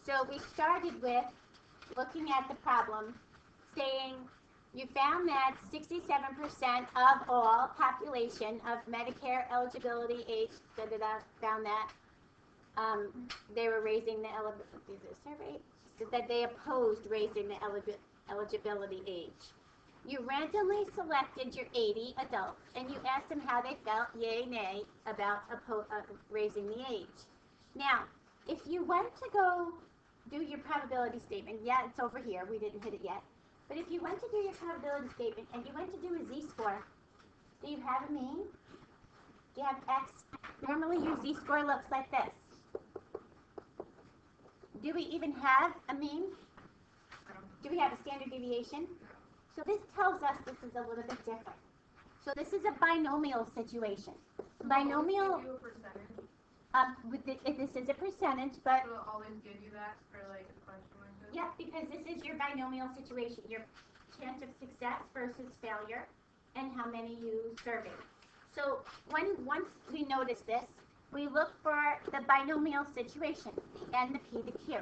So we started with looking at the problem, saying you found that 67% of all population of Medicare eligibility age, found that they were raising the survey, so that they opposed raising the eligibility age. You randomly selected your 80 adults, and you asked them how they felt, yay, nay, about raising the age. Now, if you went to go do your probability statement, yeah, it's over here, we didn't hit it yet, but if you went to do your probability statement and you went to do a z-score, do you have a mean? Do you have x? Normally your z-score looks like this. Do we even have a mean? Do we have a standard deviation? So this tells us this is a little bit different. So this is a binomial situation. Binomial. This is a percentage, but so it'll always give you that for like a question like this? Yeah, because this is your binomial situation, your chance of success versus failure, and how many you surveyed. So once we notice this, we look for the binomial situation, the N, the P, the Q.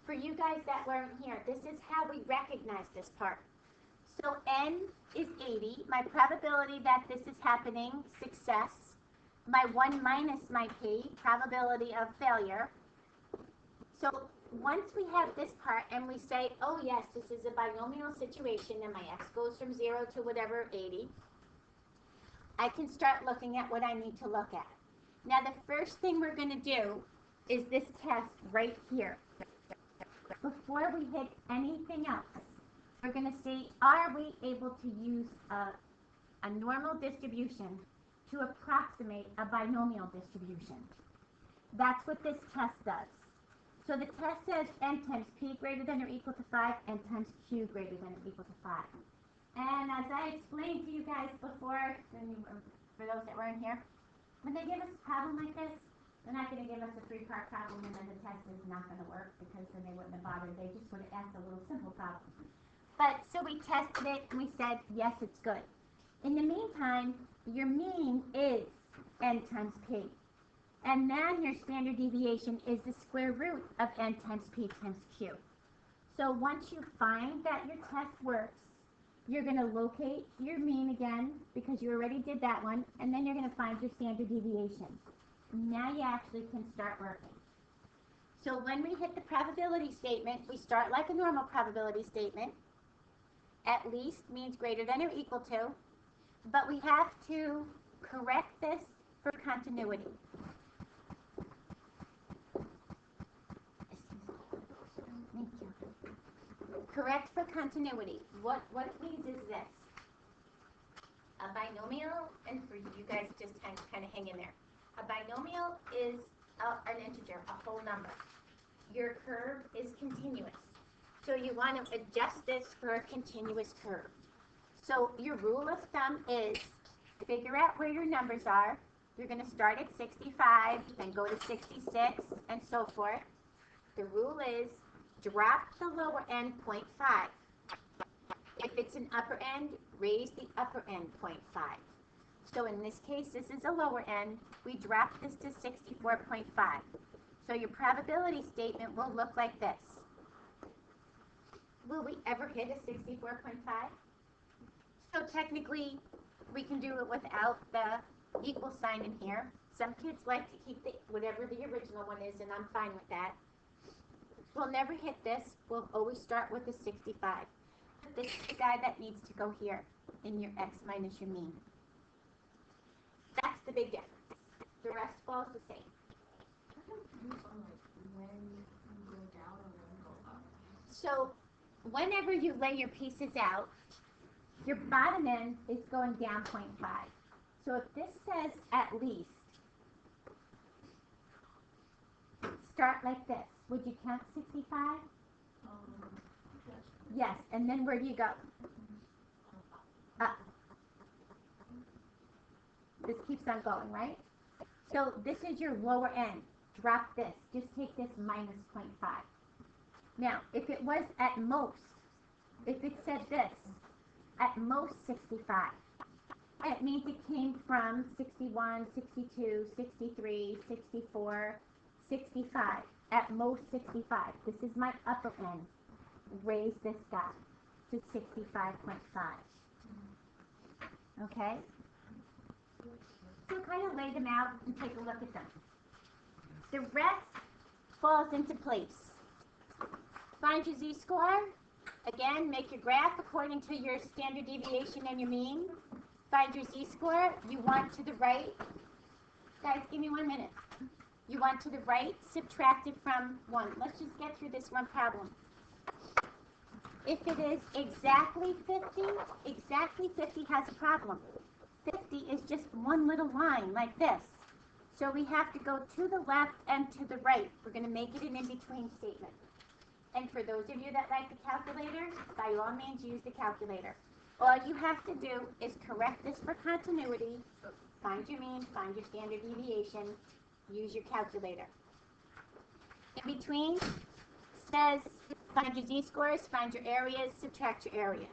For you guys that weren't here, this is how we recognize this part. So N is 80, my probability that this is happening, success. My 1 minus my P, probability of failure. So once we have this part and we say, oh yes, this is a binomial situation and my x goes from 0 to whatever, 80, I can start looking at what I need to look at. Now the first thing we're going to do is this test right here. Before we hit anything else, we're going to see, are we able to use a normal distribution to approximate a binomial distribution? That's what this test does. So the test says n times p greater than or equal to 5, n times q greater than or equal to 5. And as I explained to you guys before, for those that weren't here, when they give us a problem like this, they're not going to give us a 3-part problem and then the test is not going to work, because then they wouldn't have bothered. They just would have asked a little simple problem. But so we tested it and we said, yes, it's good. In the meantime, your mean is n times p. And then your standard deviation is the square root of n times p times q. So once you find that your test works, you're going to locate your mean again, because you already did that one, and then you're going to find your standard deviation. Now you actually can start working. So when we hit the probability statement, we start like a normal probability statement. At least means greater than or equal to, but we have to correct this for continuity. Thank you. Correct for continuity. What it means is this. A binomial, and for you guys just kind of hang in there. A binomial is an integer, a whole number. Your curve is continuous. So you want to adjust this for a continuous curve. So your rule of thumb is figure out where your numbers are. You're going to start at 65, then go to 66, and so forth. The rule is drop the lower end 0.5. If it's an upper end, raise the upper end 0.5. So in this case, this is a lower end. We drop this to 64.5. So your probability statement will look like this. Will we ever hit a 64.5? So technically, we can do it without the equal sign in here. Some kids like to keep whatever the original one is, and I'm fine with that. We'll never hit this. We'll always start with a 65. This is the guy that needs to go here in your x minus your mean. That's the big difference. The rest falls the same. So whenever you lay your pieces out, your bottom end is going down 0.5. So if this says at least, start like this. Would you count 65? Yes, and then where do you go? Up. This keeps on going, right? So this is your lower end. Drop this. Just take this minus 0.5. Now, if it was at most, if it said this, at most 65, it means it came from 61, 62, 63, 64, 65. at most 65. This is my upper end. Raise this guy to 65.5. Okay? So kind of lay them out and take a look at them. The rest falls into place. Find your z-score. Again, make your graph according to your standard deviation and your mean. Find your z-score. You want to the right. Guys, give me 1 minute. You want to the right, subtract it from 1. Let's just get through this one problem. If it is exactly 50 has a problem. 50 is just one little line like this. So we have to go to the left and to the right. We're going to make it an in-between statement. And for those of you that like the calculator, by all means use the calculator. All you have to do is correct this for continuity, find your mean, find your standard deviation, use your calculator. In between says find your z-scores, find your areas, subtract your areas.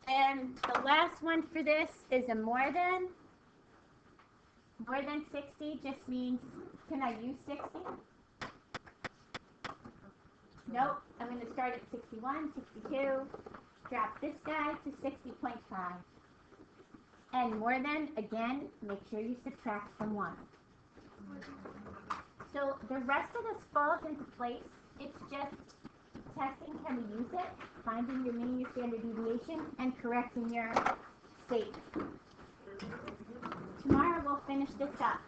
And the last one for this is a more than. More than 60 just means, can I use 60? Nope, I'm going to start at 61, 62, drop this guy to 60.5. And more than, again, make sure you subtract from 1. So the rest of this falls into place. It's just testing, can we use it, finding your mean, your standard deviation, and correcting your statement. Tomorrow we'll finish this up.